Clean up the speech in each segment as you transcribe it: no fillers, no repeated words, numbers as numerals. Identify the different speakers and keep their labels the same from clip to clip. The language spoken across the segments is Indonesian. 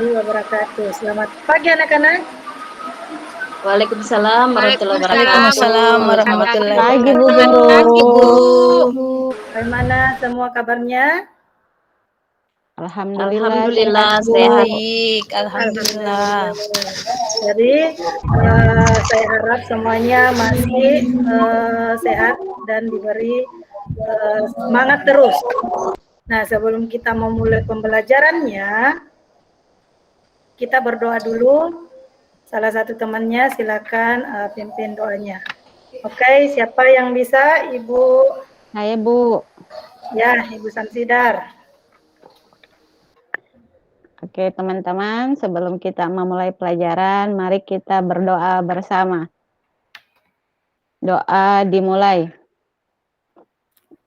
Speaker 1: warahmatullahi wabarakatuh. Selamat pagi anak-anak.
Speaker 2: Waalaikumsalam warahmatullahi wabarakatuh.
Speaker 3: Waalaikumsalam warahmatullahi
Speaker 4: Pagi Bu
Speaker 3: wabarakatuh.
Speaker 4: Guru.
Speaker 1: Bagaimana semua kabarnya?
Speaker 2: Alhamdulillah
Speaker 4: sehat Bu.
Speaker 2: sehat.
Speaker 3: Baik, alhamdulillah.
Speaker 1: Jadi saya harap semuanya masih sehat dan diberi semangat terus. Nah, sebelum kita memulai pembelajarannya, kita berdoa dulu. Salah satu temannya silakan pimpin doanya. Oke, siapa yang bisa? Ibu.
Speaker 4: Saya Bu.
Speaker 1: Ya, Ibu Samsidar.
Speaker 4: Oke teman-teman, sebelum kita memulai pelajaran, mari kita berdoa bersama. Doa dimulai.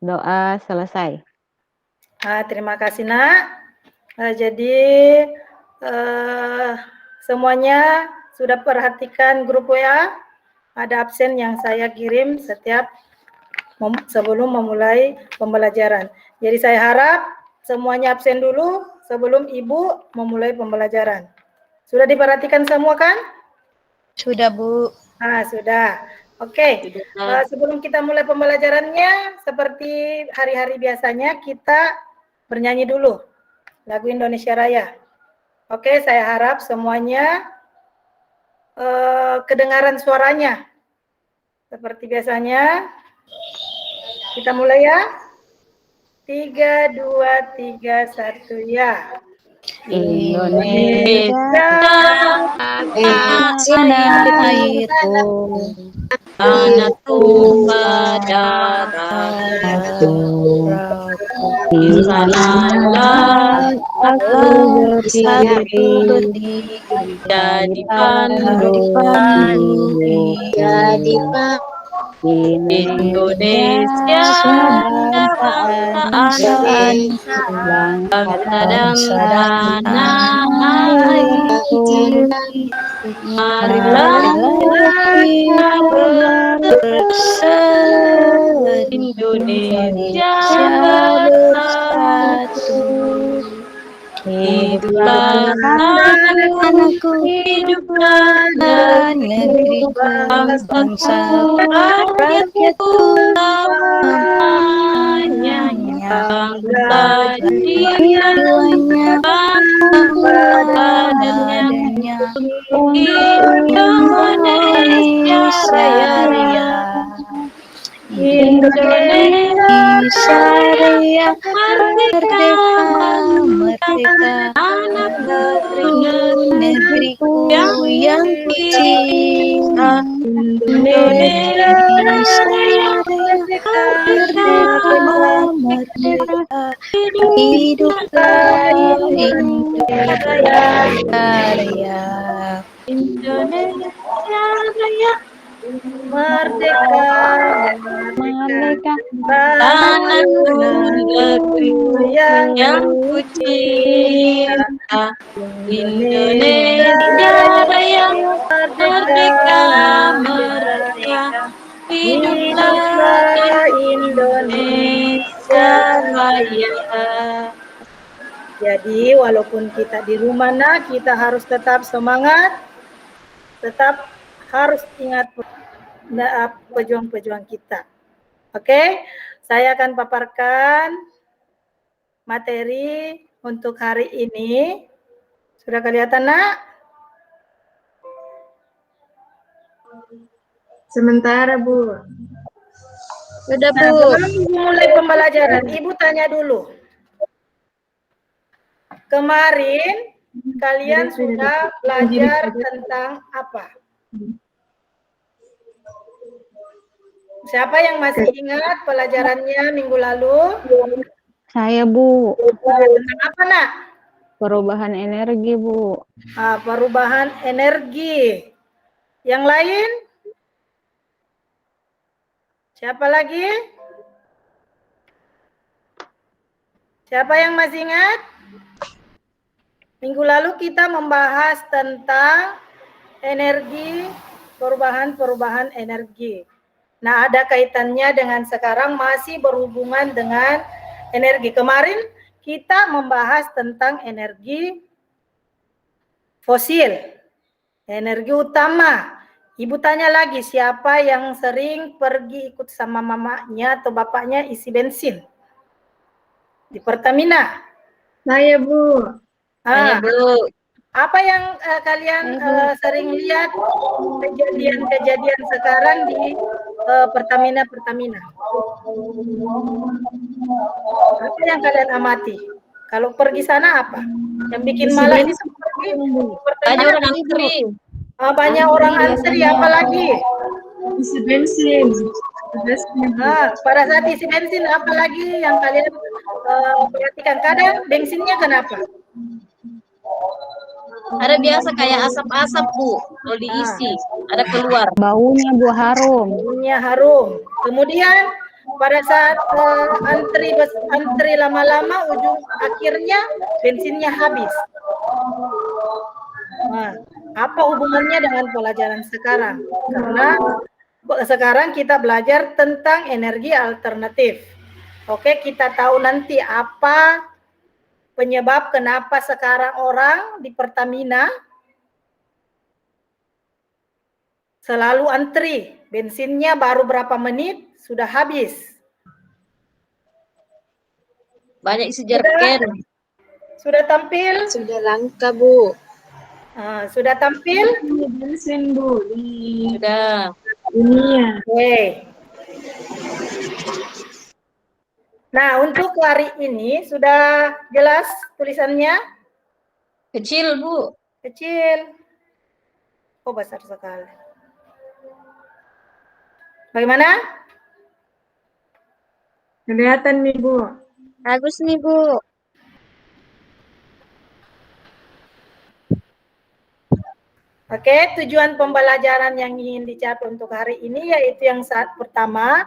Speaker 4: Doa selesai.
Speaker 1: Terima kasih Nak. Jadi semuanya sudah perhatikan grup WA. Ada absen yang saya kirim setiap sebelum memulai pembelajaran. Jadi saya harap semuanya absen dulu sebelum Ibu memulai pembelajaran. Sudah diperhatikan semua kan?
Speaker 3: Sudah Bu.
Speaker 1: Sudah. Oke. Sebelum kita mulai pembelajarannya, seperti hari-hari biasanya kita bernyanyi dulu lagu Indonesia Raya. Oke, saya harap semuanya kedengaran suaranya. Seperti biasanya. Kita mulai ya. 3, 2, 3, 1 ya.
Speaker 4: Indonesia
Speaker 3: tanah airku,
Speaker 2: Tanah tumpah darahku, di sanalah
Speaker 4: aku berdiri,
Speaker 2: jadi pandu Indonesia bangsa dan tanah airku. Marilah kita bersatu, Indonesia bersatu. Hiduplah tanahku, hiduplah negeriku, bangsa rakyatku selamanya. Bangsa jiwanya, bangsa badannya, Indonesia Raya. Indonesia Raya, merdeka, merdeka, anakku, negeriku yang kucinta. Indonesia Raya, merdeka, merdeka, hiduplah Indonesia Raya. Indonesia Raya, merdeka, merdeka, tanahku, negeriku yang kucinta. Indonesia Raya, merdeka, merdeka, hiduplah Indonesia Raya. Jadi walaupun kita di rumah kita harus tetap semangat, tetap harus ingat pejuang-pejuang kita. Oke, saya akan paparkan materi untuk hari ini. Sudah kelihatan, Nak?
Speaker 5: Sementara, Bu.
Speaker 3: Sudah Bu.
Speaker 1: Sebelum mulai pembelajaran, Ibu tanya dulu. Kemarin kalian sudah belajar tentang apa? Siapa yang masih ingat pelajarannya minggu lalu?
Speaker 4: Saya Bu.
Speaker 1: Tentang apa Nak?
Speaker 4: Perubahan energi Bu.
Speaker 1: Perubahan energi. Yang lain? Siapa lagi? Siapa yang masih ingat? Minggu lalu kita membahas tentang energi, perubahan energi. Nah, ada kaitannya dengan sekarang masih berhubungan dengan energi. Kemarin kita membahas tentang energi fosil. Energi utama. Ibu tanya lagi, siapa yang sering pergi ikut sama mamanya atau bapaknya isi bensin? Di Pertamina.
Speaker 2: Saya, Bu.
Speaker 1: Ah,
Speaker 3: Bu.
Speaker 1: apa yang kalian sering lihat kejadian-kejadian sekarang di Pertamina? Apa yang kalian amati? Kalau pergi sana apa? Yang bikin malas itu pergi
Speaker 3: Banyak orang antri.
Speaker 1: banyak orang antri, apalagi?
Speaker 2: Isi bensin.
Speaker 1: Pada saat isi bensin, apalagi yang kalian perhatikan? Kadang bensinnya kenapa?
Speaker 3: Ada biasa kayak asap-asap, Bu. Kalau diisi, ada keluar.
Speaker 4: Baunya Bu harum.
Speaker 1: Baunya harum. Kemudian pada saat antri lama-lama, ujung akhirnya bensinnya habis. Nah, apa hubungannya dengan pelajaran sekarang? Karena sekarang kita belajar tentang energi alternatif. Oke, kita tahu nanti apa penyebab kenapa sekarang orang di Pertamina selalu antri. Bensinnya baru berapa menit sudah habis.
Speaker 3: Banyak isi jerken.
Speaker 1: Sudah tampil?
Speaker 3: Sudah langka, Bu.
Speaker 1: Sudah tampil?
Speaker 2: Bensin, Bu.
Speaker 3: Sudah.
Speaker 2: Dunia.
Speaker 1: Oke. Nah, untuk hari ini sudah jelas tulisannya?
Speaker 3: Kecil, Bu.
Speaker 1: Kecil. Oh, besar sekali. Bagaimana?
Speaker 2: Kelihatan nih, Bu.
Speaker 3: Bagus nih, Bu.
Speaker 1: Oke, tujuan pembelajaran yang ingin dicapai untuk hari ini yaitu yang saat pertama,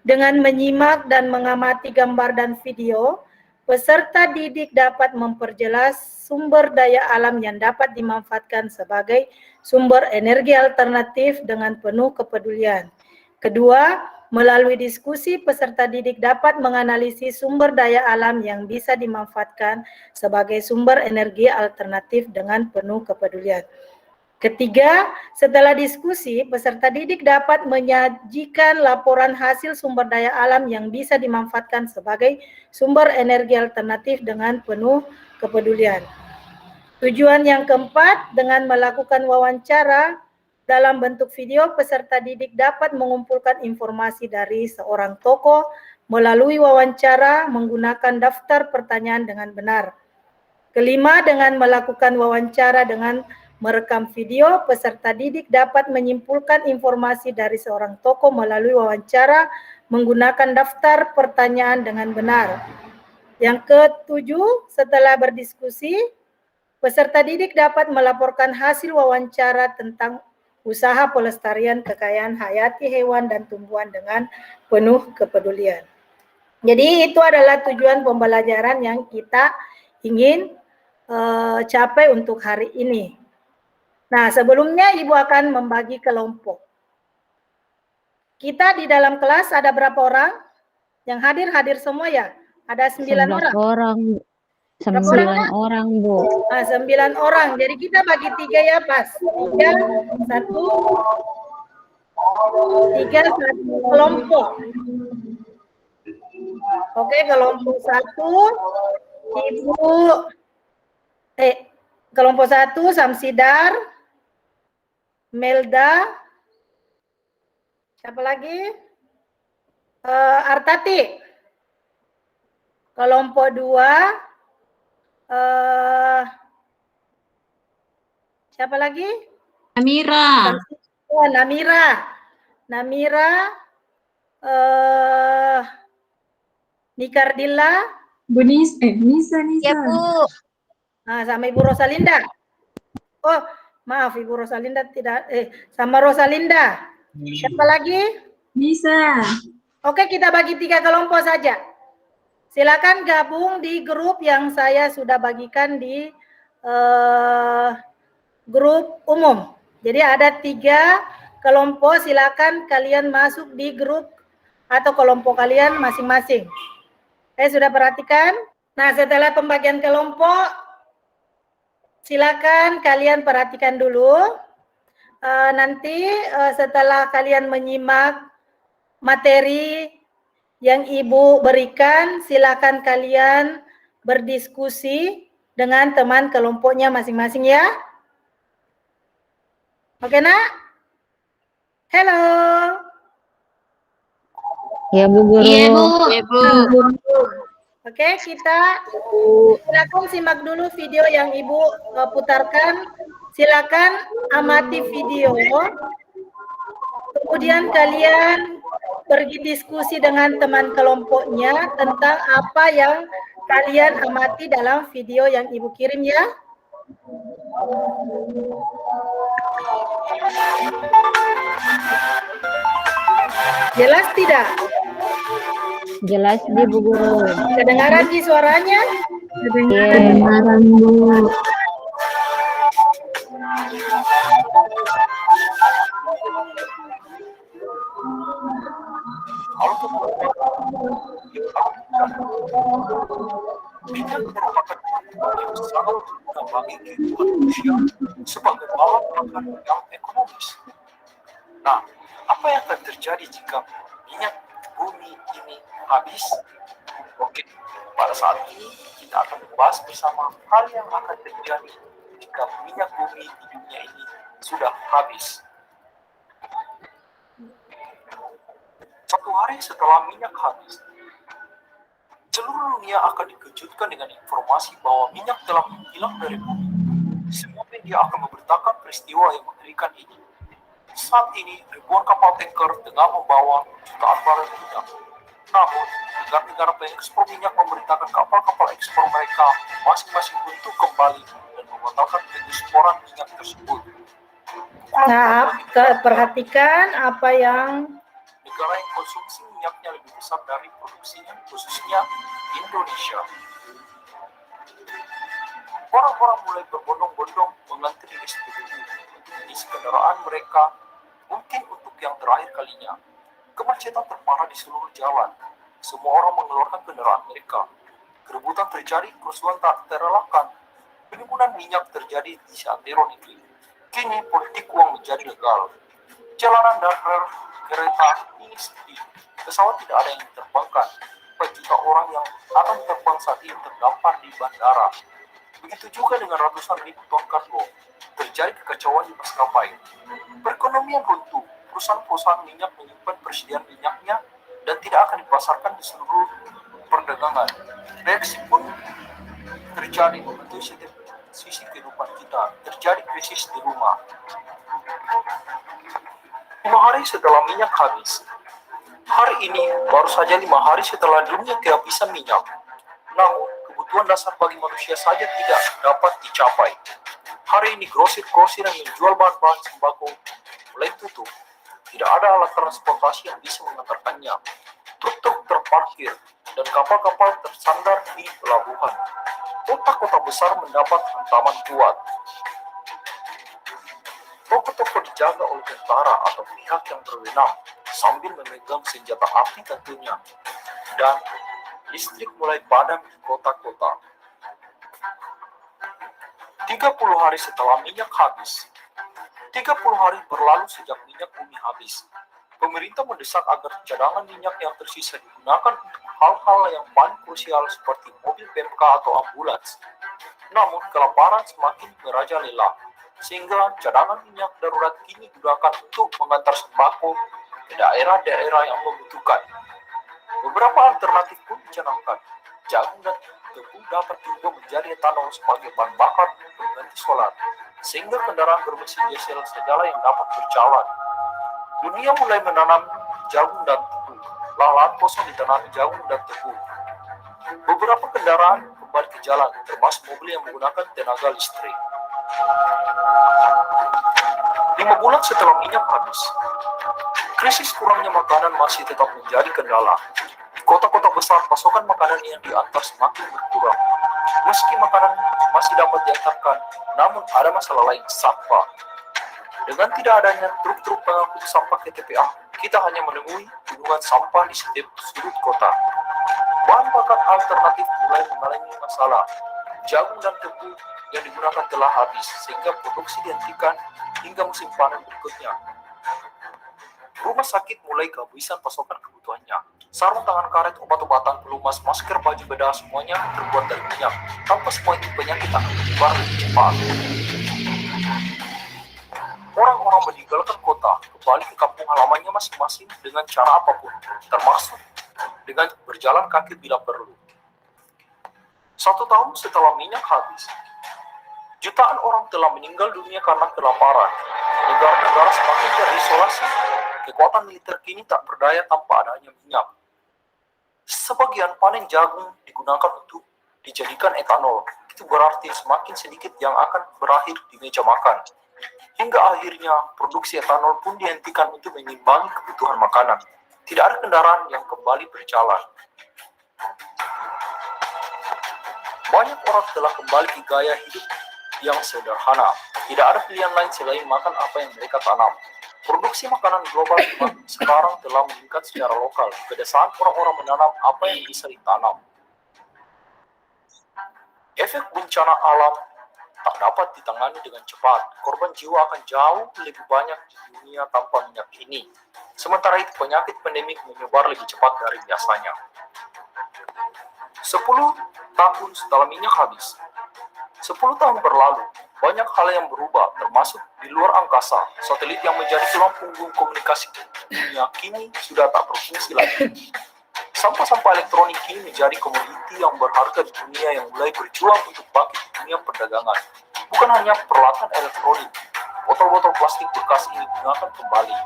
Speaker 1: dengan menyimak dan mengamati gambar dan video, peserta didik dapat memperjelas sumber daya alam yang dapat dimanfaatkan sebagai sumber energi alternatif dengan penuh kepedulian. Kedua, melalui diskusi peserta didik dapat menganalisis sumber daya alam yang bisa dimanfaatkan sebagai sumber energi alternatif dengan penuh kepedulian. Ketiga, setelah diskusi, peserta didik dapat menyajikan laporan hasil sumber daya alam yang bisa dimanfaatkan sebagai sumber energi alternatif dengan penuh kepedulian. Tujuan yang keempat, dengan melakukan wawancara dalam bentuk video, peserta didik dapat mengumpulkan informasi dari seorang tokoh melalui wawancara menggunakan daftar pertanyaan dengan benar. Kelima, dengan melakukan wawancara dengan merekam video, peserta didik dapat menyimpulkan informasi dari seorang tokoh melalui wawancara menggunakan daftar pertanyaan dengan benar. Yang ketujuh, setelah berdiskusi, peserta didik dapat melaporkan hasil wawancara tentang usaha pelestarian kekayaan hayati hewan dan tumbuhan dengan penuh kepedulian. Jadi itu adalah tujuan pembelajaran yang kita ingin capai untuk hari ini. Nah, sebelumnya Ibu akan membagi kelompok. Kita di dalam kelas ada berapa orang? Yang hadir semua ya? Ada 9 orang.
Speaker 4: 9 orang, Bu.
Speaker 1: 9 orang. Jadi kita bagi 3 ya, pas. 3, 1 kelompok. Oke, kelompok 1, kelompok 1 Samsidar, Melda, siapa lagi? Artati. Kelompok 2, siapa lagi?
Speaker 3: Amira.
Speaker 1: Namira, Nikardilla,
Speaker 2: Bu Nisa.
Speaker 3: Ya, Bu.
Speaker 1: sama Ibu Rosalinda. Oh, maaf Ibu Rosalinda tidak, sama Rosalinda. Siapa lagi?
Speaker 2: Nisa.
Speaker 1: Oke, kita bagi 3 kelompok saja. Silakan gabung di grup yang saya sudah bagikan di grup umum. Jadi ada 3 kelompok, silakan kalian masuk di grup atau kelompok kalian masing-masing. Saya sudah perhatikan. Nah, setelah pembagian kelompok, silakan kalian perhatikan dulu. Nanti setelah kalian menyimak materi yang Ibu berikan, silakan kalian berdiskusi dengan teman kelompoknya masing-masing ya. Oke, Nak? Halo.
Speaker 4: Ya, Bu Guru.
Speaker 3: Iya, Bu. Iya, Bu.
Speaker 1: Oke, kita silakan simak dulu video yang Ibu putarkan. Silakan amati video. Kemudian kalian pergi diskusi dengan teman kelompoknya tentang apa yang kalian amati dalam video yang Ibu kirim ya. Jelas tidak?
Speaker 4: Jelas di Bu Guru.
Speaker 1: Kedengaran di suaranya?
Speaker 4: Kedengaran, Bu.
Speaker 5: Minyak merupakan yang sangat berguna bagi kehidupan manusia sebagai bahan makanan yang ekonomis. Nah, apa yang akan terjadi jika minyak bumi ini habis? Oke, pada saat ini kita akan membahas bersama hal yang akan terjadi jika minyak bumi di dunia ini sudah habis. Satu hari setelah minyak habis, seluruh dunia akan dikejutkan dengan informasi bahwa minyak telah menghilang dari bumi. Semua media akan memberitakan peristiwa yang mengerikan ini. Saat ini, ribuan kapal tanker tengah membawa jutaan barel minyak. Namun, negara-negara pengekspor minyak memberitakan kapal-kapal ekspor mereka masing-masing untuk kembali dan membatalkan pengeksporan minyak tersebut.
Speaker 1: Nah, perhatikan apa yang
Speaker 5: Negara yang konsumsi minyaknya lebih besar dari produksinya, khususnya Indonesia. Orang-orang mulai berbondong-bondong mengantri SPBU untuk mengisi kendaraan mereka, mungkin untuk yang terakhir kalinya. Kemacetan terparah di seluruh jalan. Semua orang mengeluarkan kendaraan mereka. Keributan terjadi, kerusuhan tak terelakkan. Penimbunan minyak terjadi di seantero negeri. Kini politik uang menjadi legal. Jalanan dan rel kereta ini sepi. Pesawat tidak ada yang diterbangkan. 4 juta orang yang akan terbang saat ini terdampar di bandara. Begitu juga dengan ratusan ribu ton kargo. Terjadi kekacauan di maskapai. Perekonomian runtuh. Perusahaan-perusahaan minyak menyimpan persediaan minyaknya dan tidak akan dipasarkan di seluruh perdagangan. Reaksi pun terjadi membentuk setiap sisi kehidupan kita. Terjadi krisis di rumah. 5 hari setelah minyak habis. Hari ini baru saja 5 hari setelah dunia kehabisan minyak. Namun, kebutuhan dasar bagi manusia saja tidak dapat dicapai. Hari ini grosir-grosir yang menjual bahan-bahan sembako mulai tutup. Tidak ada alat transportasi yang bisa mengantarkannya. Truk-truk terparkir dan kapal-kapal tersandar di pelabuhan. Kota-kota besar mendapat hantaman kuat. Toko-toko dijaga oleh tentara atau pihak yang berwenang sambil memegang senjata api tentunya. Dan listrik mulai padam di kota-kota. 30 hari setelah minyak habis. 30 hari berlalu sejak minyak bumi habis. Pemerintah mendesak agar cadangan minyak yang tersisa digunakan untuk hal-hal yang paling krusial seperti mobil PMK atau ambulans. Namun kelaparan semakin merajalela, sehingga cadangan minyak darurat kini digunakan untuk mengantar sembako ke daerah-daerah yang membutuhkan. Beberapa alternatif pun dicanangkan. Jagung dan tebu dapat juga menjadi etanol sebagai bahan bakar pengganti solar, sehingga kendaraan bermesin diesel segala yang dapat berjalan. Dunia mulai menanam jagung dan tebu. Lahan kosong ditanami jagung dan tebu. Beberapa kendaraan kembali ke jalan, termasuk mobil yang menggunakan tenaga listrik. 5 bulan setelah minyak habis, krisis kurangnya makanan masih tetap menjadi kendala. Di kota-kota besar, pasokan makanan yang diantar semakin berkurang. Meski makanan masih dapat diantarkan, namun ada masalah lain, sampah. Dengan tidak adanya truk-truk pengangkut sampah ke TPA, kita hanya menemui gunungan sampah di setiap sudut kota. Bahan bakar alternatif mulai mengalami masalah. Jagung dan tebu yang digunakan telah habis, sehingga produksi dihentikan hingga musim panen berikutnya. Rumah sakit mulai kehabisan pasokan kebutuhannya. Sarung tangan karet, obat-obatan, pelumas, masker, baju bedah, semuanya terbuat dari minyak. Tanpa semua itu penyakit akan menyebar lebih cepat. Orang-orang meninggalkan kota, kembali ke kampung halamannya masing-masing dengan cara apapun, termasuk dengan berjalan kaki bila perlu. 1 tahun setelah minyak habis, jutaan orang telah meninggal dunia karena kelaparan. Negara-negara semakin terisolasi. Kekuatan militer kini tak berdaya tanpa adanya minyak. Sebagian panen jagung digunakan untuk dijadikan etanol. Itu berarti semakin sedikit yang akan berakhir di meja makan. Hingga akhirnya produksi etanol pun dihentikan untuk mengimbangi kebutuhan makanan. Tidak ada kendaraan yang kembali berjalan. Banyak orang telah kembali ke gaya hidup yang sederhana. Tidak ada pilihan lain selain makan apa yang mereka tanam. Produksi makanan global sekarang telah meningkat secara lokal. Kebiasaan orang-orang menanam apa yang bisa ditanam. Efek bencana alam tak dapat ditangani dengan cepat. Korban jiwa akan jauh lebih banyak di dunia tanpa minyak ini. Sementara itu penyakit pandemik menyebar lebih cepat dari biasanya. 10 tahun setelah minyak habis. 10 tahun berlalu, banyak hal yang berubah, termasuk di luar angkasa. Satelit yang menjadi tulang punggung komunikasi dunia kini sudah tak berfungsi lagi. Sampah-sampah elektronik kini menjadi komoditi yang berharga di dunia yang mulai berjuang untuk bangkit di dunia perdagangan. Bukan hanya peralatan elektronik, botol-botol plastik bekas ini digunakan kembali.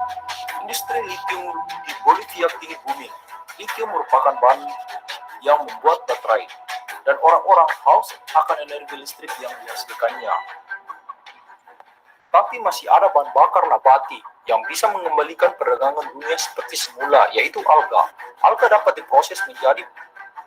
Speaker 5: Industri lithium di Bolivia kini booming. Lithium merupakan bahan yang membuat baterai, dan orang-orang haus akan energi listrik yang dihasilkannya. Tapi masih ada bahan bakar nabati yang bisa mengembalikan perdagangan dunia seperti semula, yaitu alga. Alga dapat diproses menjadi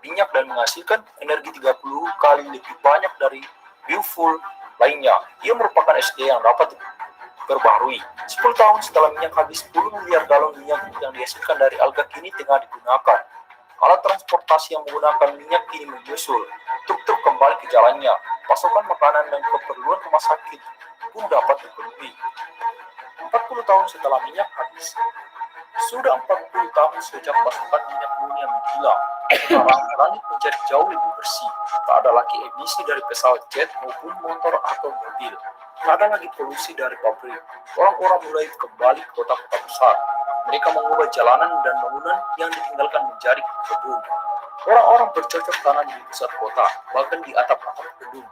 Speaker 5: minyak dan menghasilkan energi 30 kali lebih banyak dari biofuel lainnya. Ia merupakan SD yang dapat diperbaharui. 10 tahun setelah minyak habis, 10 miliar galon minyak yang dihasilkan dari alga kini tengah digunakan. Alat transportasi yang menggunakan minyak kini menyusul. Truk-truk kembali ke jalannya. Pasokan makanan dan keperluan rumah sakit pun dapat dipenuhi. 40 tahun setelah minyak habis. Sudah 40 tahun sejak pasokan minyak dunia menghilang. Sekarang langit menjadi jauh lebih bersih. Tak ada lagi emisi dari pesawat jet maupun motor atau mobil. Tak ada lagi polusi dari pabrik. Orang-orang mulai kembali ke kota-kota besar. Mereka mengubah jalanan dan bangunan yang ditinggalkan menjadi kebun. Orang-orang bercocok tanam di pusat kota, bahkan di atap-atap gedung.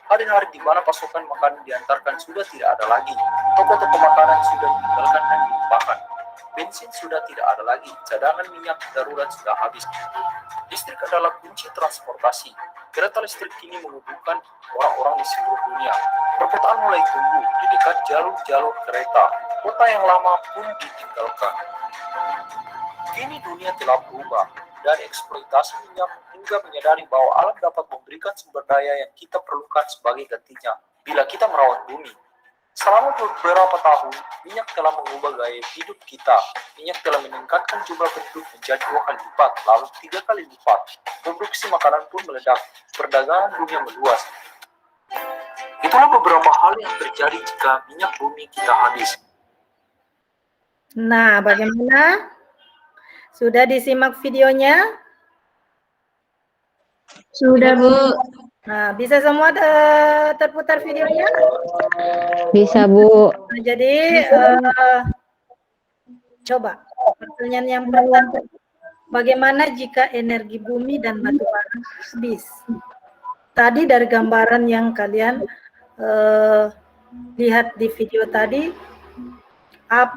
Speaker 5: Hari-hari di mana pasokan makanan diantarkan sudah tidak ada lagi. Toko-toko makanan sudah ditinggalkan dan dilupakan. Bensin sudah tidak ada lagi. Cadangan minyak darurat sudah habis. Listrik adalah kunci transportasi. Kereta listrik kini menghubungkan orang-orang di seluruh dunia. Perkotaan mulai tumbuh di dekat jalur-jalur kereta. Kota yang lama pun ditinggalkan. Kini dunia telah berubah dari eksploitasi minyak hingga menyadari bahwa alam dapat memberikan sumber daya yang kita perlukan sebagai gantinya bila kita merawat bumi. Selama beberapa tahun, minyak telah mengubah gaya hidup kita. Minyak telah meningkatkan jumlah penduduk menjadi 2 kali lipat, lalu 3 kali lipat. Produksi makanan pun meledak, perdagangan dunia meluas. Itulah beberapa hal yang terjadi jika minyak bumi kita habis.
Speaker 1: Nah, bagaimana? Sudah disimak videonya?
Speaker 4: Sudah, Bu.
Speaker 1: Nah, bisa semua terputar videonya?
Speaker 4: Bisa, Bu.
Speaker 1: Nah, jadi, coba pertanyaan yang pertama, bagaimana jika energi bumi dan batu bara habis? Tadi dari gambaran yang kalian lihat di video tadi,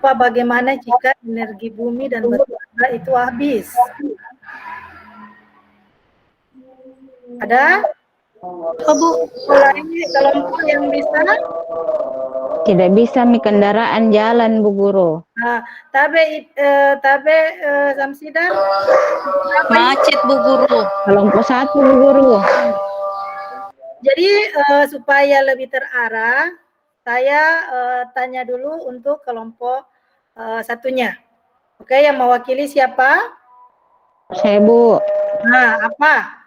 Speaker 1: bagaimana jika energi bumi dan batu bara itu habis? Ada? Bu, mulai kelompok yang bisa?
Speaker 4: Tidak bisa mi kendaraan jalan, Bu Guru.
Speaker 1: Nah, Samsidan?
Speaker 3: Macet, Bu Guru.
Speaker 4: Kelompok 1, Bu Guru.
Speaker 1: Jadi supaya lebih terarah, saya tanya dulu untuk kelompok satunya. Oke, yang mewakili siapa?
Speaker 4: Saya, Bu.
Speaker 1: Nah, apa?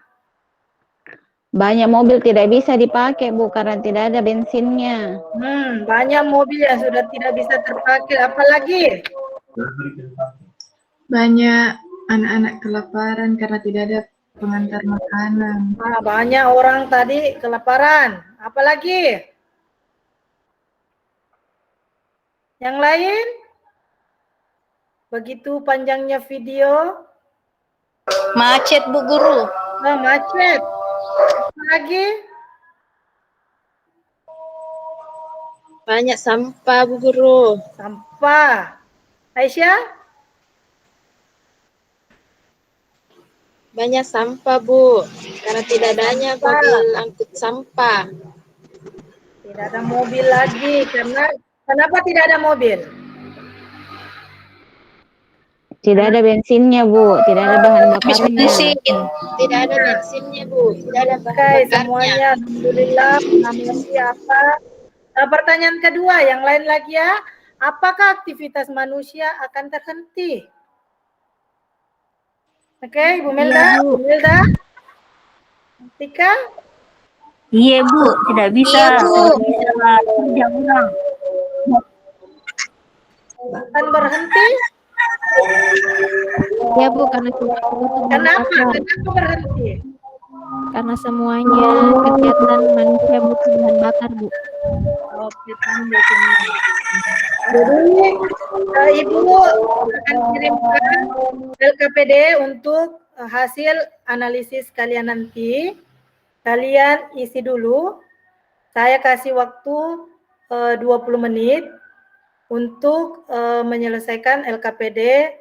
Speaker 4: Banyak mobil tidak bisa dipakai, Bu, karena tidak ada bensinnya.
Speaker 1: Banyak mobil yang sudah tidak bisa terpakai. Apalagi?
Speaker 2: Banyak anak-anak kelaparan karena tidak ada pengantar makanan.
Speaker 1: Banyak orang tadi kelaparan. Apalagi? Yang lain? Begitu panjangnya video.
Speaker 3: Macet, Bu Guru.
Speaker 1: Macet. Apa lagi?
Speaker 3: Banyak sampah, Bu Guru.
Speaker 1: Sampah. Aisyah?
Speaker 3: Banyak sampah, Bu. Karena tidak adanya mobil angkut sampah.
Speaker 1: Tidak ada mobil lagi. Kenapa tidak ada mobil?
Speaker 4: Tidak ada bensinnya, Bu. Tidak ada bahan
Speaker 3: Habis
Speaker 4: bakarnya.
Speaker 3: bensin. Tidak ada bensinnya, Bu. Tidak ada bahan
Speaker 1: Oke,
Speaker 3: bakarnya.
Speaker 1: semuanya. Alhamdulillah. Mengerti apa? Pertanyaan kedua, yang lain lagi ya. Apakah aktivitas manusia akan terhenti? Oke, Ibu Melda. Ibu Melda. Tika.
Speaker 6: Iya Bu, tidak bisa.
Speaker 3: Iya, Bu.
Speaker 6: Bisa kerja ulang.
Speaker 1: Akan berhenti?
Speaker 4: Ya, Bu, karena
Speaker 1: Kenapa? Kenapa berhenti?
Speaker 4: karena semuanya kegiatan manusia butuh bahan bakar, Bu.
Speaker 1: Oke, tanda sini. Jadi, Ibu akan kirimkan LKPD untuk hasil analisis kalian nanti. Kalian isi dulu. Saya kasih waktu 20 menit untuk menyelesaikan LKPD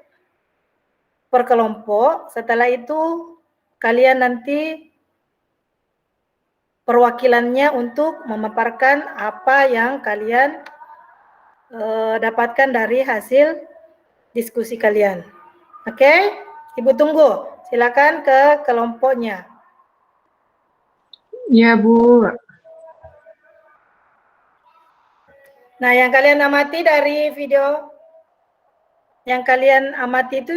Speaker 1: per kelompok. Setelah itu kalian nanti perwakilannya untuk memaparkan apa yang kalian dapatkan dari hasil diskusi kalian. Oke? Ibu tunggu. Silakan ke kelompoknya.
Speaker 2: Ya Bu.
Speaker 1: Nah, yang kalian amati dari video yang kalian amati itu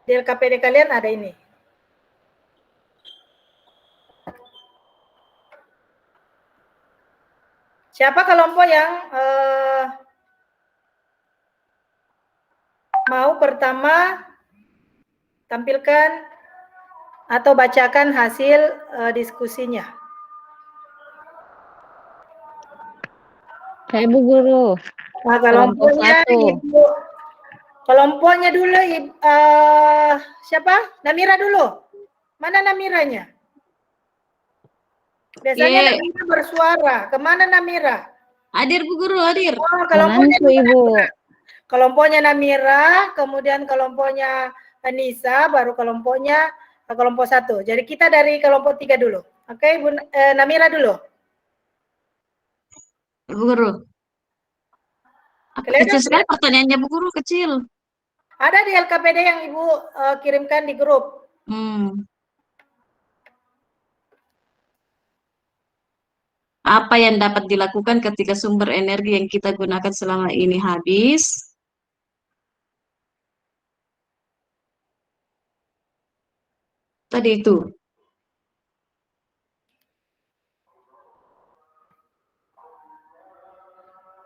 Speaker 1: di LKPD kalian ada ini. Siapa kelompok yang mau pertama tampilkan atau bacakan hasil diskusinya?
Speaker 4: Saya, Bu Guru.
Speaker 1: Nah,
Speaker 4: Kelompok
Speaker 1: kelompoknya
Speaker 4: satu.
Speaker 1: Ibu. Kelompoknya dulu siapa? Namira dulu. Mana Namiranya? Biasanya Namira bersuara. Kemana Namira?
Speaker 3: Hadir, Bu Guru, hadir.
Speaker 1: Oh, kelompoknya
Speaker 4: Menantu, Ibu.
Speaker 1: Kelompoknya Namira, kemudian kelompoknya Anissa, baru kelompoknya kelompok satu. Jadi kita dari kelompok 3 dulu. Oke, Bu Namira dulu.
Speaker 3: Bu Guru. Kecil sekali pertanyaannya, Bu Guru, kecil.
Speaker 1: Ada di LKPD yang Ibu kirimkan di grup.
Speaker 3: Apa yang dapat dilakukan ketika sumber energi yang kita gunakan selama ini habis? Tadi itu.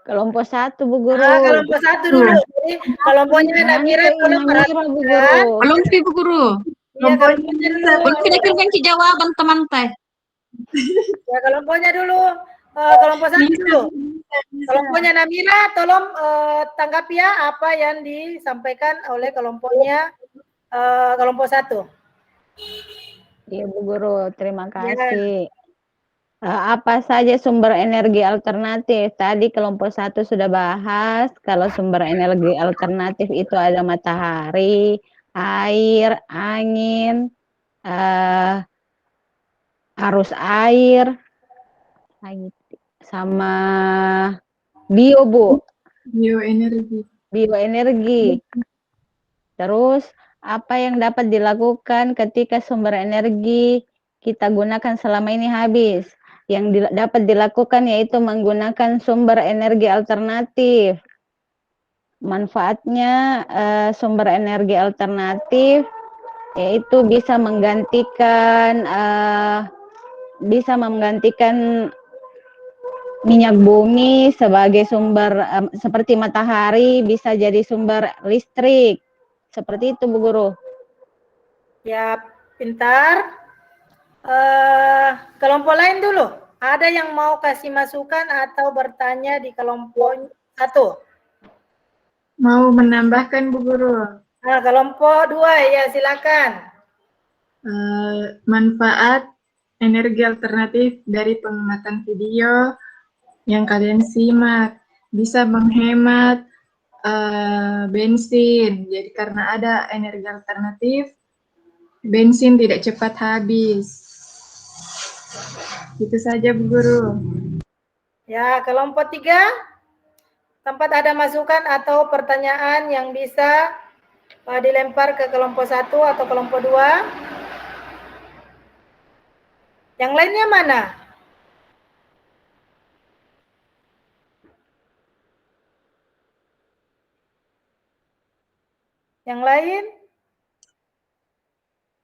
Speaker 4: Kelompok satu, Bu Guru.
Speaker 1: Kelompok satu dulu. Jadi kelompoknya Namira tolong perhatikan.
Speaker 4: Bu Guru.
Speaker 3: Belum sih, Bu Guru.
Speaker 1: Iya, kelompoknya dulu.
Speaker 3: Belum kirim jawaban teman teh.
Speaker 1: Ya, kelompoknya dulu. Kelompok satu dulu. Kelompoknya Namira, tolong tanggapi ya apa yang disampaikan oleh kelompoknya kelompok satu.
Speaker 4: Iya, Bu Guru. Terima kasih. Apa saja sumber energi alternatif? Tadi kelompok satu sudah bahas. Kalau sumber energi alternatif itu ada matahari, air, angin, arus air, sama bio, Bu.
Speaker 2: Bioenergi.
Speaker 4: Bioenergi. Terus apa yang dapat dilakukan ketika sumber energi kita gunakan selama ini habis? Yang dapat dilakukan yaitu menggunakan sumber energi alternatif. Manfaatnya sumber energi alternatif yaitu bisa menggantikan bisa menggantikan minyak bumi sebagai sumber seperti matahari bisa jadi sumber listrik. Seperti itu, Bu Guru.
Speaker 1: Ya, pintar. Kelompok lain dulu. Ada yang mau kasih masukan atau bertanya di kelompok 1?
Speaker 2: Mau menambahkan Bu Guru,
Speaker 1: Nah, kelompok 2 ya silakan.
Speaker 2: manfaat energi alternatif dari pengamatan video yang kalian simak bisa menghemat bensin. Jadi karena ada energi alternatif, bensin tidak cepat habis. Itu saja Bu Guru.
Speaker 1: Ya, kelompok 3. Tempat ada masukan atau pertanyaan yang bisa dilempar ke kelompok 1 atau kelompok 2. Yang lainnya mana? Yang lain?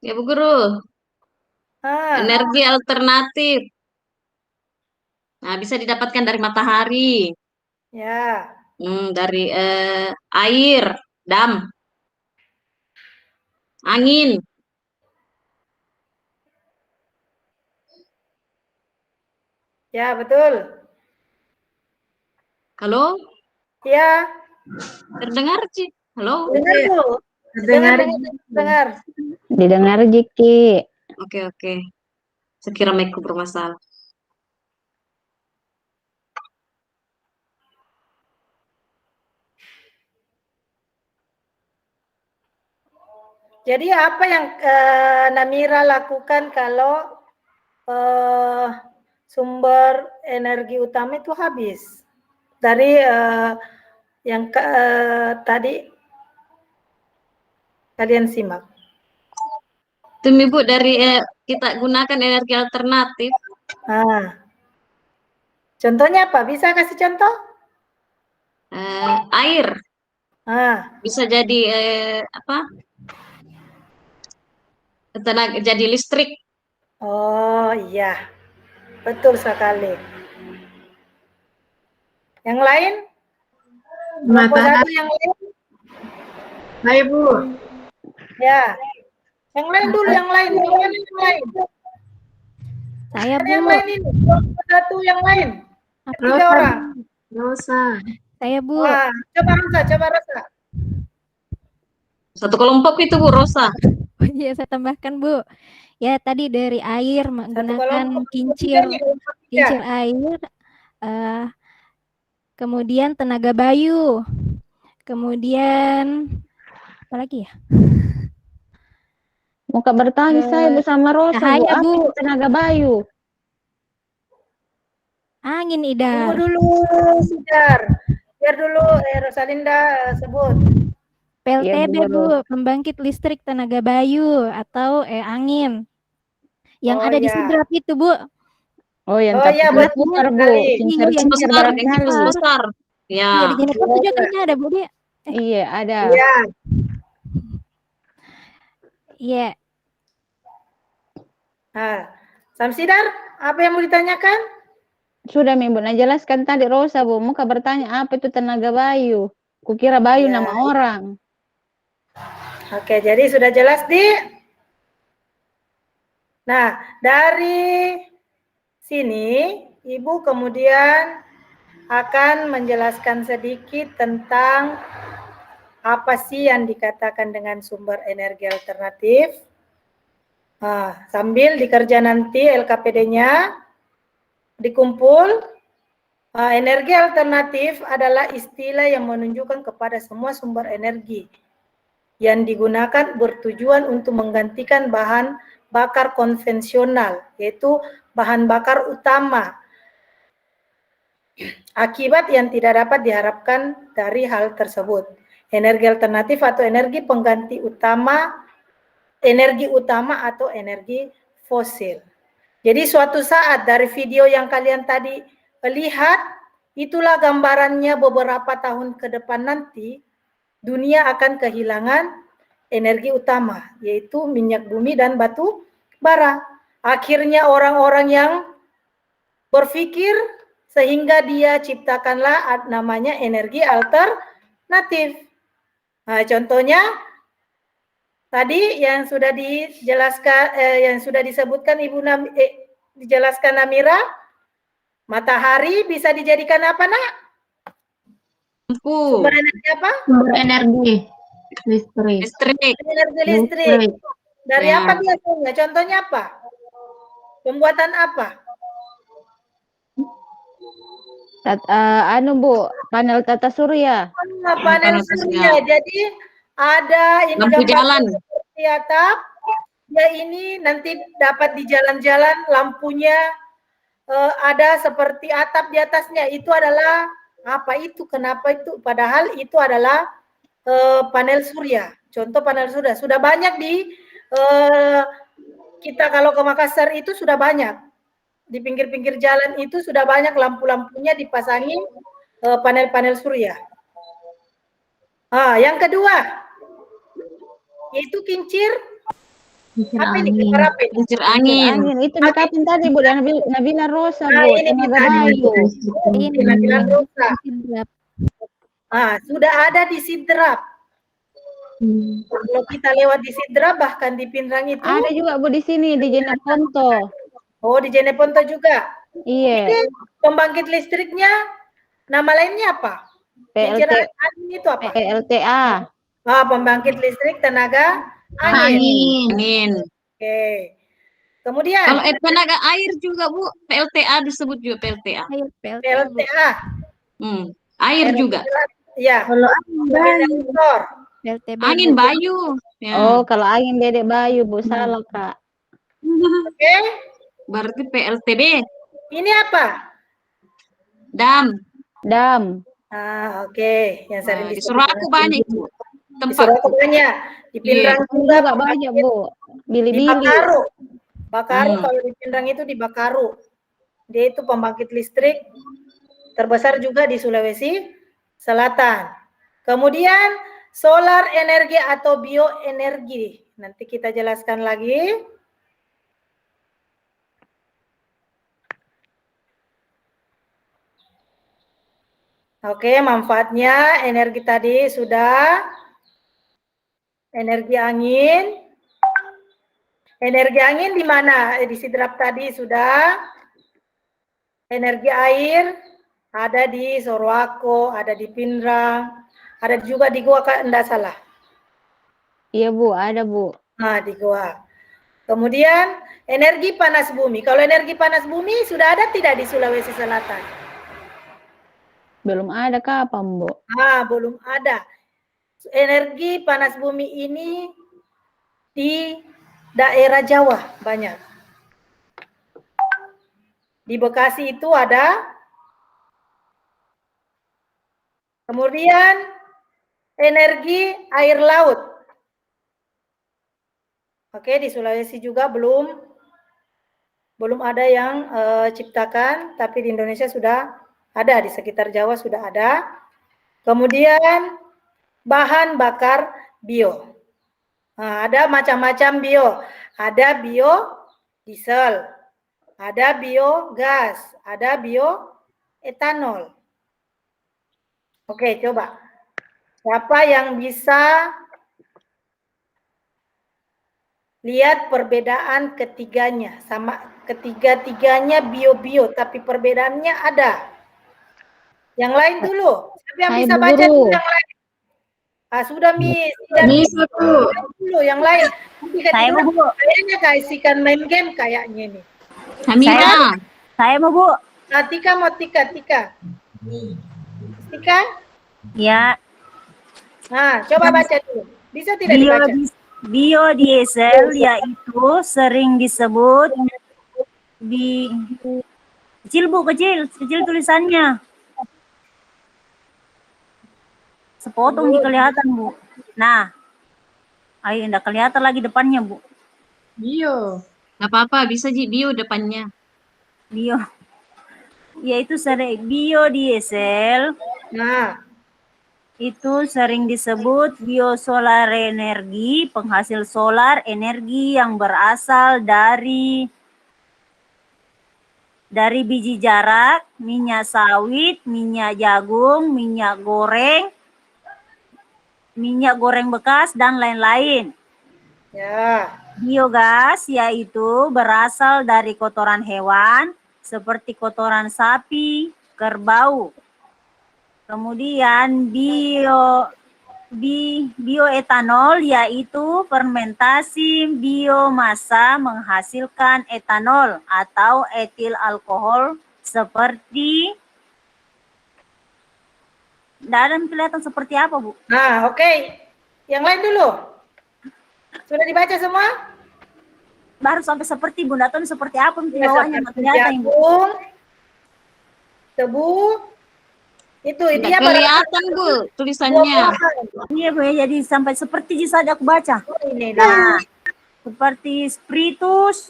Speaker 3: Ya Bu Guru, energi alternatif. Nah, bisa didapatkan dari matahari,
Speaker 1: Ya,
Speaker 3: dari air, dam, angin.
Speaker 1: ya betul.
Speaker 3: Halo,
Speaker 1: Ya,
Speaker 3: terdengar Ci? Halo.
Speaker 1: dengar Bu.
Speaker 2: Dengar.
Speaker 1: Dengar.
Speaker 4: Didengar, Jiki.
Speaker 3: Oke. Sekira mic-ku bermasalah.
Speaker 1: Jadi apa yang Namira lakukan kalau sumber energi utama itu habis? Dari yang tadi kalian simak.
Speaker 3: Demi Bu, dari kita gunakan energi alternatif.
Speaker 1: Nah, contohnya apa? Bisa kasih contoh?
Speaker 3: Air
Speaker 1: Nah,
Speaker 3: bisa jadi apa? Tenaga jadi listrik.
Speaker 1: oh iya, betul sekali. Yang lain? Kelompok satu yang lain?
Speaker 2: Hai Bu.
Speaker 1: Ya. Yang lain dulu, yang lain. Yang lain, yang lain.
Speaker 6: Saya
Speaker 1: Ada yang
Speaker 6: Bu,
Speaker 1: lain ini. Kelompok satu yang lain. 3 orang.
Speaker 2: Rosa.
Speaker 6: saya Bu.
Speaker 1: Wah, coba Rosa.
Speaker 3: Satu kelompok itu Bu, Rosa.
Speaker 6: Oh iya, saya tambahkan Bu. Ya tadi dari air
Speaker 1: Satu
Speaker 6: menggunakan
Speaker 1: kelompok.
Speaker 6: kincir
Speaker 1: Kelompok tiga.
Speaker 6: air, kemudian tenaga bayu, kemudian apa lagi ya?
Speaker 4: Muka bertanya saya bersama Rosa, Bu.
Speaker 6: cahaya,
Speaker 4: Apa
Speaker 6: Bu.
Speaker 4: itu tenaga bayu?
Speaker 6: Angin
Speaker 1: Tunggu
Speaker 6: Idar.
Speaker 1: dulu, Sidar. Biar dulu Rosalinda sebut.
Speaker 6: PLTB
Speaker 4: Iya, Bu
Speaker 6: Bu, pembangkit listrik tenaga bayu atau angin. Yang
Speaker 1: Oh,
Speaker 6: ada di
Speaker 1: iya.
Speaker 6: seberang itu Bu.
Speaker 4: Oh, yang
Speaker 1: Oh, iya, betul
Speaker 4: putar, Bu.
Speaker 1: sekali.
Speaker 6: Iya, yang
Speaker 4: Kincir
Speaker 3: Besar, yang
Speaker 4: barangkali.
Speaker 3: kipas besar. Ya.
Speaker 6: Iya di Jennifer juga kayaknya ada Bu dia.
Speaker 4: Iya, ada.
Speaker 1: Iya.
Speaker 6: Iya.
Speaker 1: Nah, Samsidar, apa yang mau ditanyakan?
Speaker 4: Sudah Ibu nah jelaskan tadi Rosa, Bu. Muka bertanya apa itu tenaga bayu. Kukira bayu
Speaker 1: Ya.
Speaker 4: nama orang.
Speaker 1: Oke, jadi sudah jelas di. Nah, dari sini Ibu kemudian akan menjelaskan sedikit tentang apa sih yang dikatakan dengan sumber energi alternatif. Nah, sambil dikerja nanti LKPD-nya dikumpul. Energi alternatif adalah istilah yang menunjukkan kepada semua sumber energi yang digunakan bertujuan untuk menggantikan bahan bakar konvensional, yaitu bahan bakar utama, akibat yang tidak dapat diharapkan dari hal tersebut. Energi alternatif atau energi pengganti utama, energi utama atau energi fosil. Jadi suatu saat dari video yang kalian tadi lihat, itulah gambarannya beberapa tahun ke depan nanti, dunia akan kehilangan energi utama, yaitu minyak bumi dan batu bara. Akhirnya orang-orang yang berpikir sehingga dia ciptakanlah namanya energi alternatif. Nah, contohnya tadi yang sudah dijelaskan, yang sudah disebutkan dijelaskan Namira, matahari bisa dijadikan apa, Nak?
Speaker 3: Lampu,
Speaker 1: Sumber energi apa?
Speaker 4: Sumber energi listrik.
Speaker 3: listrik,
Speaker 1: Energi listrik. Dari
Speaker 3: Ya.
Speaker 1: apa biasanya? Contohnya apa? Pembuatan apa?
Speaker 4: Bu, panel tata surya.
Speaker 1: Panel surya. Jadi ada ini
Speaker 3: lampu jalan.
Speaker 1: seperti atap. Ya ini nanti dapat di jalan-jalan lampunya ada seperti atap di atasnya. Itu adalah apa itu? Kenapa itu? Padahal itu adalah panel surya. Contoh panel surya sudah banyak di kita kalau ke Makassar itu sudah banyak. Di pinggir-pinggir jalan itu sudah banyak lampu-lampunya dipasangi panel-panel surya. Yang kedua yaitu kincir. Apa ini?
Speaker 3: Kincir angin.
Speaker 4: Itu dikapin tadi Bu, Nabila Rosa Bu,
Speaker 1: ini
Speaker 4: tenaga
Speaker 1: tadi.
Speaker 4: bayu.
Speaker 6: Ini
Speaker 1: Penampilan Rosa.
Speaker 6: sidrap.
Speaker 1: Sudah ada di sidrap. Kalau kita lewat di sidrap bahkan di Pinrang itu.
Speaker 4: Ada juga Bu di sini di Jeneponto.
Speaker 1: Oh, di Jeneponto juga.
Speaker 4: Iya.
Speaker 1: Ini pembangkit listriknya nama lainnya apa? Kincir angin itu apa?
Speaker 4: PLTA.
Speaker 1: Pembangkit listrik tenaga angin.
Speaker 3: Angin.
Speaker 1: Oke. Kemudian
Speaker 3: Kalau tenaga air juga Bu, PLTA disebut juga PLTA.
Speaker 6: Ayo, PLTA.
Speaker 1: PLTA.
Speaker 3: Air juga.
Speaker 1: Ya.
Speaker 2: Kalau
Speaker 1: Generator.
Speaker 6: PLTB.
Speaker 3: Angin bayu. Ya.
Speaker 4: Oh, kalau angin Dedek Bayu Bu, salah Kak.
Speaker 1: Oke.
Speaker 3: Berarti PLTB.
Speaker 1: Ini apa?
Speaker 3: Dam.
Speaker 4: Dam.
Speaker 1: Oke. Yang sering
Speaker 3: Di
Speaker 1: disebut
Speaker 3: Suraku banyak Bu.
Speaker 1: Di
Speaker 3: Tempat.
Speaker 1: Suraku banyak. Di Pinrang juga
Speaker 4: Juga banyak Bu.
Speaker 1: di
Speaker 4: Bili-bili.
Speaker 1: Bakaru. Bakaru kalau di Pinrang itu di Bakaru. Dia itu pembangkit listrik terbesar juga di Sulawesi Selatan. Kemudian solar energi atau bioenergi. Nanti kita jelaskan lagi. Oke, manfaatnya energi tadi sudah. Energi angin. Energi angin di mana? Di sidrap tadi sudah. Energi air ada di Sorowako, ada di Pinrang, ada juga di Goa, enggak salah.
Speaker 4: Iya Bu, ada Bu.
Speaker 1: Di Goa. Kemudian energi panas bumi. Kalau energi panas bumi sudah ada tidak di Sulawesi Selatan?
Speaker 4: Belum ada kapan Bu?
Speaker 1: Belum ada. Energi panas bumi ini di daerah Jawa banyak. Di Bekasi itu ada. Kemudian energi air laut. Oke, di Sulawesi juga belum ada yang ciptakan, tapi di Indonesia sudah ada, di sekitar Jawa sudah ada. Kemudian bahan bakar bio. Ada macam-macam bio. Ada biodiesel, ada biogas, ada bioetanol. Oke, coba. Siapa yang bisa lihat perbedaan ketiganya? Sama ketiga-tiganya bio-bio, tapi perbedaannya ada. Yang lain dulu. Siapa yang bisa baca dulu yang lain? Sudah bisa dulu yang lain.
Speaker 2: Saya mau Bu.
Speaker 1: Kayaknya kasihkan main game kayaknya nih.
Speaker 3: Hamira.
Speaker 2: Saya mau Bu.
Speaker 1: Tika mau Tika. Tika?
Speaker 2: Ya.
Speaker 1: Coba baca dulu. Bisa tidak dibaca?
Speaker 2: Biodiesel yaitu sering disebut kecil Bu, kecil tulisannya. Sepotong kelihatan Bu. Nah, ayo enggak kelihatan lagi depannya Bu.
Speaker 3: Bio. Gak apa-apa, bisa bio depannya.
Speaker 2: Bio. Yaitu sering biodiesel. Itu sering disebut biosolar energi, penghasil solar energi yang berasal dari
Speaker 7: dari biji jarak, minyak sawit, minyak jagung, minyak goreng bekas, dan lain-lain.
Speaker 1: Ya.
Speaker 7: Biogas yaitu berasal dari kotoran hewan seperti kotoran sapi, kerbau. Kemudian bioetanol yaitu fermentasi biomasa menghasilkan etanol atau etil alkohol seperti dalam kelihatan seperti apa, Bu?
Speaker 1: Nah, oke. Yang lain dulu. Sudah dibaca semua?
Speaker 7: Baru sampai seperti Bunda Tony seperti apa
Speaker 1: Ya,
Speaker 7: bawahnya
Speaker 1: seperti
Speaker 7: kelihatan, Bu.
Speaker 1: jagung, tebu, itu
Speaker 3: Tidak
Speaker 1: dia
Speaker 3: kelihatan, Bu, tulisannya.
Speaker 7: Iya, Bu, jadi sampai seperti saja aku baca.
Speaker 1: Ini
Speaker 7: Nah, seperti spiritus,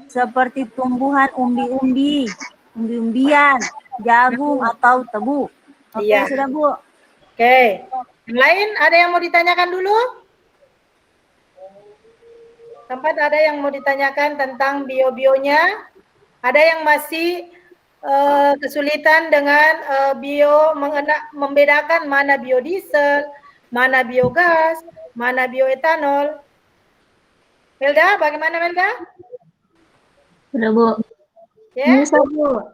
Speaker 7: seperti tumbuhan umbi-umbian, jagung atau tebu. Oke,
Speaker 1: Iya.
Speaker 7: sudah, Bu.
Speaker 1: Oke. Yang lain ada yang mau ditanyakan dulu? Tempat ada yang mau ditanyakan tentang bio-bionya? Ada yang masih kesulitan dengan membedakan mana biodiesel, mana biogas, mana bioetanol? Melda, bagaimana Melda?
Speaker 8: Sudah, Bu.
Speaker 1: Ya?
Speaker 8: Bisa, Bu.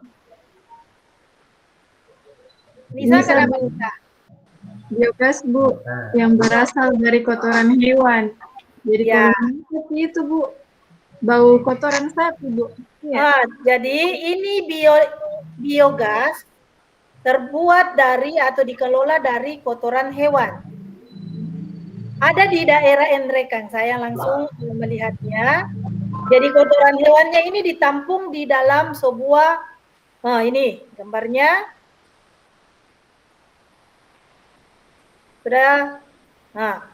Speaker 1: Nisa,
Speaker 8: Bisa,
Speaker 1: kenapa
Speaker 8: Bu.
Speaker 1: Nisa?
Speaker 8: Biogas, Bu, yang berasal dari kotoran hewan. Jadi
Speaker 1: Ya.
Speaker 8: kalau seperti itu, Bu, bau kotoran sapi, Bu. Ya.
Speaker 1: Jadi ini biogas terbuat dari atau dikelola dari kotoran hewan. Ada di daerah Enrekan, saya langsung melihatnya. Jadi kotoran hewannya ini ditampung di dalam sebuah, ini gambarnya. Sudah. Nah,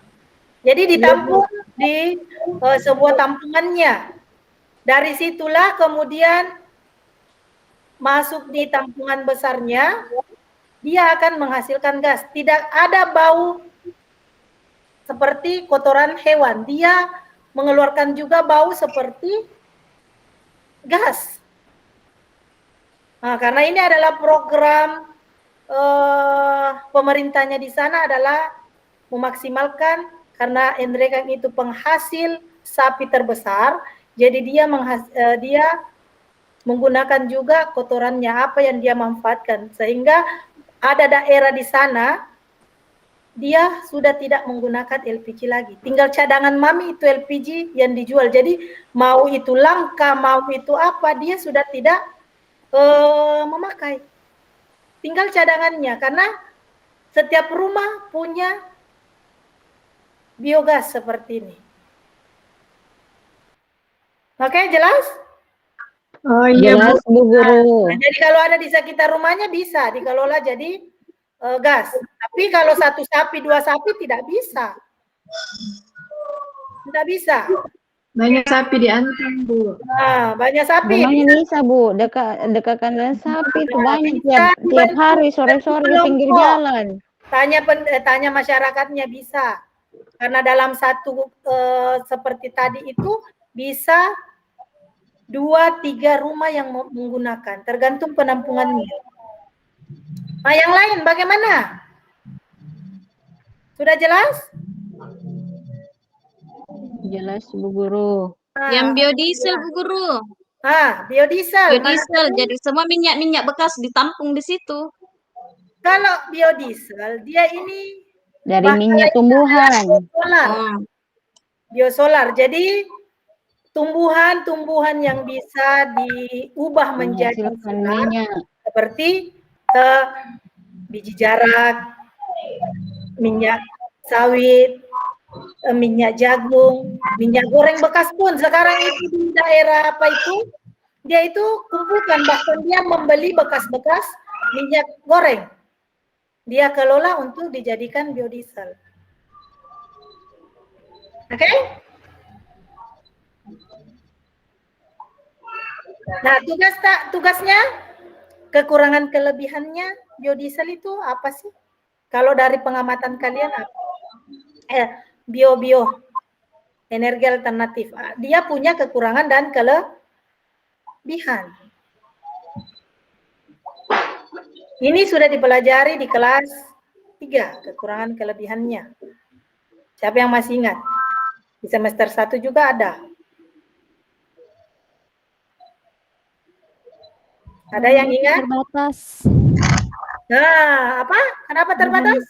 Speaker 1: jadi ditampung di sebuah tampungannya. Dari situlah kemudian masuk di tampungan besarnya, dia akan menghasilkan gas. Tidak ada bau seperti kotoran hewan. Dia mengeluarkan juga bau seperti gas. Nah, karena ini adalah program pemerintahnya di sana adalah memaksimalkan, karena Enrekan itu penghasil sapi terbesar, jadi dia menggunakan juga kotorannya apa yang dia manfaatkan, sehingga ada daerah di sana dia sudah tidak menggunakan LPG lagi, tinggal cadangan mami itu LPG yang dijual. Jadi mau itu langka, mau itu apa, dia sudah tidak memakai, tinggal cadangannya, karena setiap rumah punya biogas seperti ini. Oke, jelas?
Speaker 8: Oh iya, Bu.
Speaker 4: Jelas, Bu Guru.
Speaker 1: Nah, jadi kalau ada di sekitar rumahnya bisa dikelola jadi gas. Tapi kalau satu sapi, dua sapi tidak bisa. Tidak bisa.
Speaker 8: Banyak sapi diantang, Bu.
Speaker 1: Nah, banyak sapi.
Speaker 4: Bunganya bisa, Bu. Dekat kandang sapi itu banyak
Speaker 1: bisa
Speaker 4: tiap hari sore-sore di pinggir
Speaker 1: kelompok.
Speaker 4: jalan.
Speaker 1: Tanya masyarakatnya bisa. Karena dalam satu seperti tadi itu bisa 2-3 rumah yang menggunakan, tergantung penampungannya. Nah, yang lain bagaimana? Sudah jelas?
Speaker 4: Jelas, Bu Guru.
Speaker 1: Nah,
Speaker 3: Yang biodiesel, Bu Guru.
Speaker 1: biodiesel.
Speaker 3: Biodiesel, jadi semua minyak-minyak bekas ditampung di situ.
Speaker 1: Kalau biodiesel, dia ini
Speaker 4: Dari minyak tumbuhan.
Speaker 1: biosolar. Biosolar. Jadi tumbuhan-tumbuhan yang bisa diubah menjadi
Speaker 4: Menghasilkan
Speaker 1: solar,
Speaker 4: minyak.
Speaker 1: seperti biji jarak, minyak sawit, minyak jagung, minyak goreng bekas pun sekarang itu di daerah apa itu, dia itu kumpulkan, bahkan dia membeli bekas-bekas minyak goreng, dia kelola untuk dijadikan biodiesel. Oke? Nah, tugasnya, kekurangan kelebihannya biodiesel itu apa sih? Kalau dari pengamatan kalian apa? Bio energi alternatif. Dia punya kekurangan dan kelebihan. Ini sudah dipelajari di kelas 3, kekurangan kelebihannya. Siapa yang masih ingat? Di semester 1 juga ada. Ada yang ingat?
Speaker 6: Terbatas.
Speaker 1: Nah, apa? Kenapa terbatas?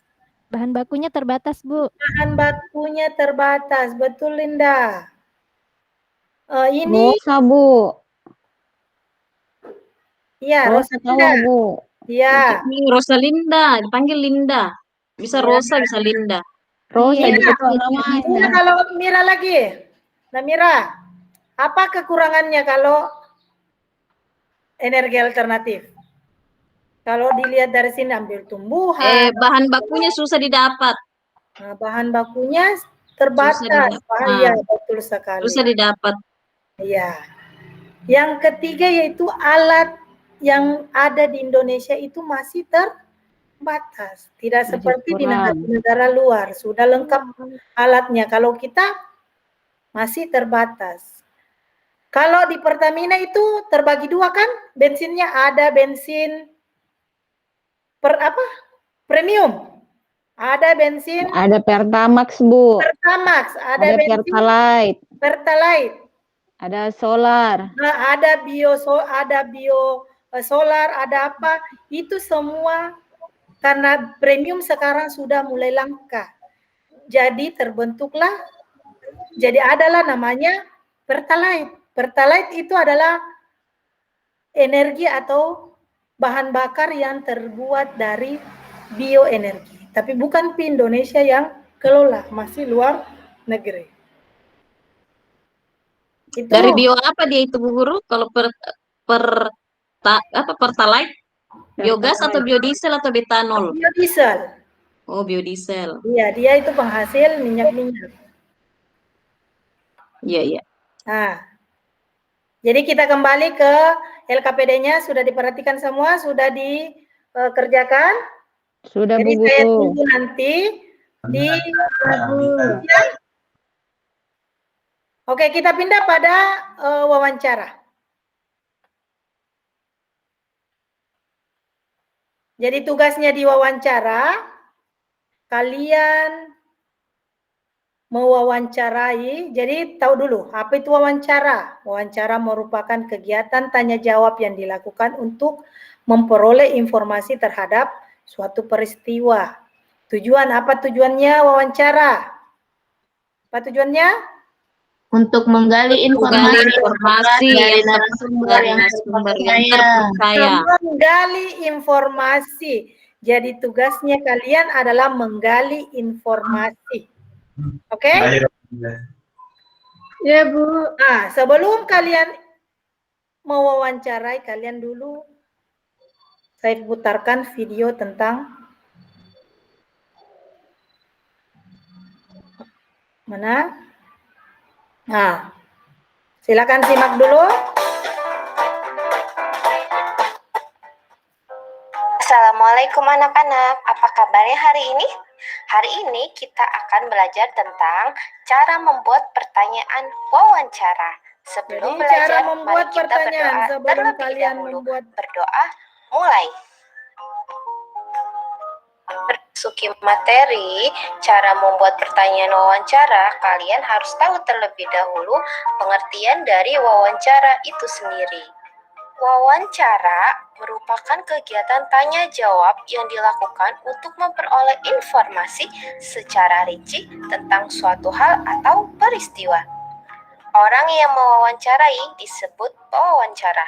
Speaker 6: Bahan bakunya terbatas, Bu.
Speaker 1: Bahan bakunya terbatas. Betul, Linda. Ini,
Speaker 4: Rosa, Bu.
Speaker 1: ya,
Speaker 4: Rosa tahu,
Speaker 1: Rosalinda.
Speaker 4: Bu.
Speaker 1: Ya,
Speaker 3: Ini Rosalinda, dipanggil Linda. Bisa
Speaker 1: Ya.
Speaker 3: Rosa, bisa Linda.
Speaker 4: Rosa
Speaker 6: Iya,
Speaker 4: juga tuh
Speaker 1: Mira
Speaker 4: namanya.
Speaker 1: kalau Mira lagi. Nah, Mira, apa kekurangannya kalau energi alternatif? Kalau dilihat dari sini ambil tumbuhan,
Speaker 3: Bahan bakunya susah didapat.
Speaker 1: nah, bahan bakunya terbatas.
Speaker 3: Susah
Speaker 1: Iya, betul sekali.
Speaker 3: Susah didapat.
Speaker 1: Iya. Yang ketiga yaitu alat yang ada di Indonesia itu masih terbatas. Tidak
Speaker 4: Masih
Speaker 1: seperti di
Speaker 4: kurang.
Speaker 1: negara luar, sudah lengkap alatnya. Kalau kita masih terbatas. Kalau di Pertamina itu terbagi dua kan? Bensinnya ada bensin premium. Ada bensin
Speaker 4: Ada Pertamax, Bu.
Speaker 1: Pertamax, ada
Speaker 4: Ada
Speaker 1: bensin
Speaker 4: Pertalite.
Speaker 1: Pertalite.
Speaker 4: Ada solar.
Speaker 1: Nah, ada bio solar, ada apa? Itu semua karena premium sekarang sudah mulai langka. Jadi terbentuklah, jadi adalah namanya Pertalite. Pertalite itu adalah energi atau bahan bakar yang terbuat dari bioenergi. Tapi bukan di Indonesia yang kelola, masih luar negeri. Itu
Speaker 3: Dari bio apa dia itu, Bu Guru? Kalau Pertalite? Biogas atau biodiesel atau betanol?
Speaker 1: biodiesel.
Speaker 3: Oh, biodiesel.
Speaker 1: Iya, dia itu penghasil minyak-minyak.
Speaker 3: Iya, iya.
Speaker 1: Nah, jadi kita kembali ke LKPD-nya, sudah diperhatikan semua, sudah dikerjakan.
Speaker 4: Sudah,
Speaker 1: Jadi
Speaker 4: Bu
Speaker 1: saya
Speaker 4: Guru.
Speaker 1: tunggu nanti di Oke, kita pindah pada wawancara. Jadi tugasnya di wawancara, kalian mewawancarai, jadi tahu dulu, apa itu wawancara? Wawancara merupakan kegiatan tanya jawab yang dilakukan untuk memperoleh informasi terhadap suatu peristiwa. Apa tujuannya wawancara? Apa tujuannya?
Speaker 2: Untuk menggali
Speaker 3: Menggali informasi
Speaker 2: dari
Speaker 3: yang
Speaker 2: narasumber yang
Speaker 3: terpercaya.
Speaker 1: Menggali informasi. Jadi tugasnya kalian adalah menggali informasi. Oke?
Speaker 8: Ya, Bu.
Speaker 1: Nah, sebelum kalian mewawancarai, kalian dulu saya putarkan video tentang mana? Nah, silakan simak dulu.
Speaker 9: Assalamualaikum anak-anak, apa kabarnya hari ini? Hari ini kita akan belajar tentang cara membuat pertanyaan wawancara. Sebelum
Speaker 1: Jadi
Speaker 9: belajar,
Speaker 1: cara membuat
Speaker 9: mari kita
Speaker 1: pertanyaan
Speaker 9: berdoa
Speaker 1: sebelum
Speaker 9: terlebih
Speaker 1: kalian
Speaker 9: dahulu.
Speaker 1: membuat
Speaker 9: Berdoa, mulai. Memasuki materi, cara membuat pertanyaan wawancara, kalian harus tahu terlebih dahulu pengertian dari wawancara itu sendiri. Wawancara merupakan kegiatan tanya jawab yang dilakukan untuk memperoleh informasi secara rinci tentang suatu hal atau peristiwa. Orang yang mewawancarai disebut pewawancara,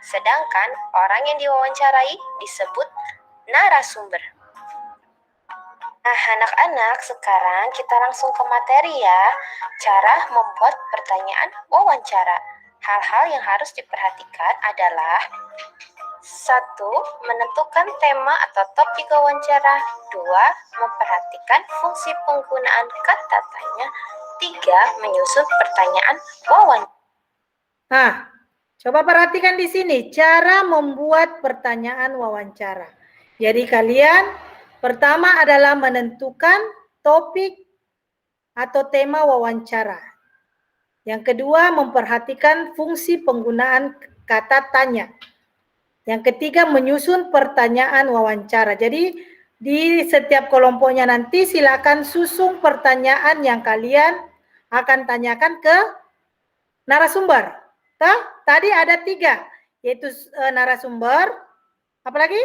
Speaker 9: sedangkan orang yang diwawancarai disebut narasumber. Nah, anak-anak, sekarang kita langsung ke materi ya. Cara membuat pertanyaan wawancara. Hal-hal yang harus diperhatikan adalah 1. Menentukan tema atau topik wawancara. 2. Memperhatikan fungsi penggunaan kata tanya. 3. Menyusun pertanyaan wawancara.
Speaker 1: Nah, coba perhatikan di sini cara membuat pertanyaan wawancara. Jadi kalian pertama adalah menentukan topik atau tema wawancara. Yang kedua, memperhatikan fungsi penggunaan kata tanya. Yang ketiga, menyusun pertanyaan wawancara. Jadi di setiap kelompoknya nanti silakan susun pertanyaan yang kalian akan tanyakan ke narasumber. Tadi ada 3, yaitu narasumber, apa lagi?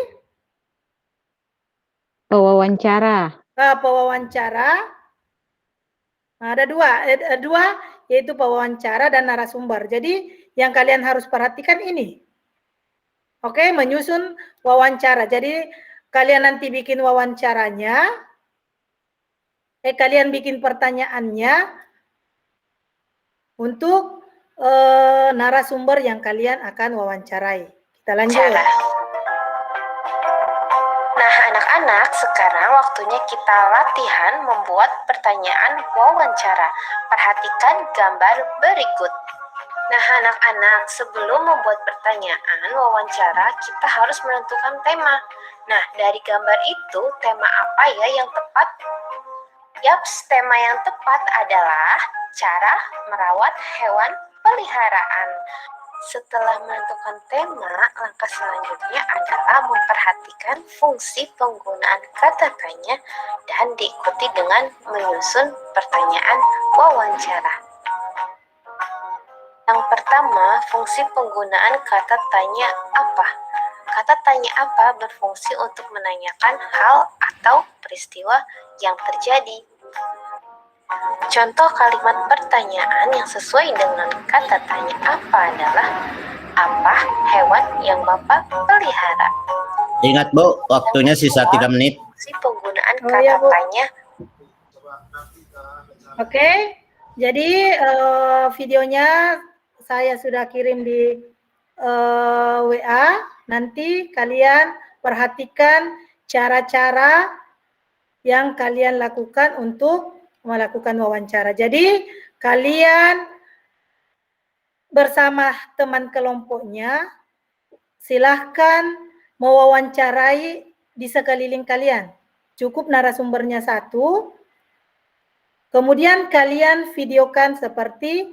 Speaker 4: Pewawancara.
Speaker 1: Pewawancara. Ada 2, yaitu pewawancara dan narasumber. Jadi yang kalian harus perhatikan ini. Oke, menyusun wawancara. Jadi kalian nanti bikin wawancaranya, kalian bikin pertanyaannya untuk narasumber yang kalian akan wawancarai. Kita lanjut.
Speaker 9: Nah, anak-anak, sekarang waktunya kita latihan membuat pertanyaan wawancara. Perhatikan gambar berikut. Nah, anak-anak, sebelum membuat pertanyaan wawancara, kita harus menentukan tema. Nah, dari gambar itu, tema apa ya yang tepat? Yaps, tema yang tepat adalah cara merawat hewan peliharaan. Setelah menentukan tema, langkah selanjutnya adalah memperhatikan fungsi penggunaan kata tanya dan diikuti dengan menyusun pertanyaan wawancara. Yang pertama, fungsi penggunaan kata tanya apa? Kata tanya apa berfungsi untuk menanyakan hal atau peristiwa yang terjadi. Contoh kalimat pertanyaan yang sesuai dengan kata tanya apa adalah, apa hewan yang Bapak pelihara?
Speaker 10: Ingat Bu, waktunya sisa 3 menit.
Speaker 9: Fungsi penggunaan kata tanya.
Speaker 1: Oke, jadi videonya saya sudah kirim di WA. Nanti kalian perhatikan cara-cara yang kalian lakukan untuk melakukan wawancara. Jadi kalian bersama teman kelompoknya silahkan mewawancarai di sekeliling kalian. Cukup narasumbernya 1. Kemudian kalian videokan seperti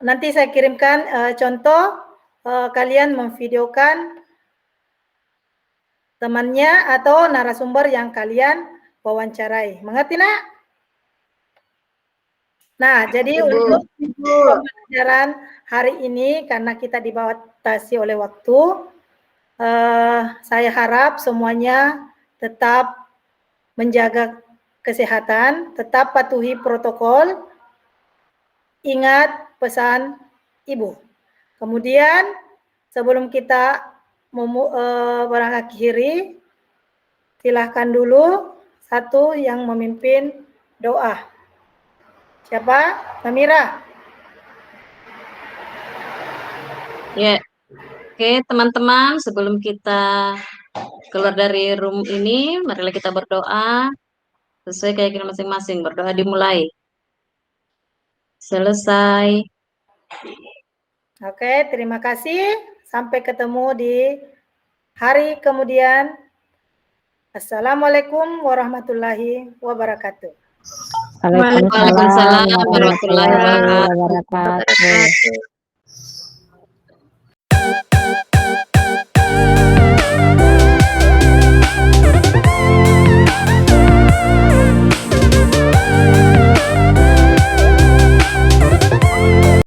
Speaker 1: nanti saya kirimkan contoh kalian memvideokan temannya atau narasumber yang kalian wawancarai. Mengerti, Nak? Nah, jadi untuk pembelajaran hari ini karena kita dibatasi oleh waktu, saya harap semuanya tetap menjaga kesehatan, tetap patuhi protokol, ingat pesan Ibu. Kemudian sebelum kita berakhiri, silahkan dulu satu yang memimpin doa. Siapa? Namira.
Speaker 3: Ya, oke teman-teman, sebelum kita keluar dari room ini, marilah kita berdoa sesuai keyakinan masing-masing. Berdoa dimulai. Selesai.
Speaker 1: Oke, terima kasih. Sampai ketemu di hari kemudian. Assalamualaikum warahmatullahi wabarakatuh.
Speaker 3: Waalaikumsalam warahmatullahi wabarakatuh.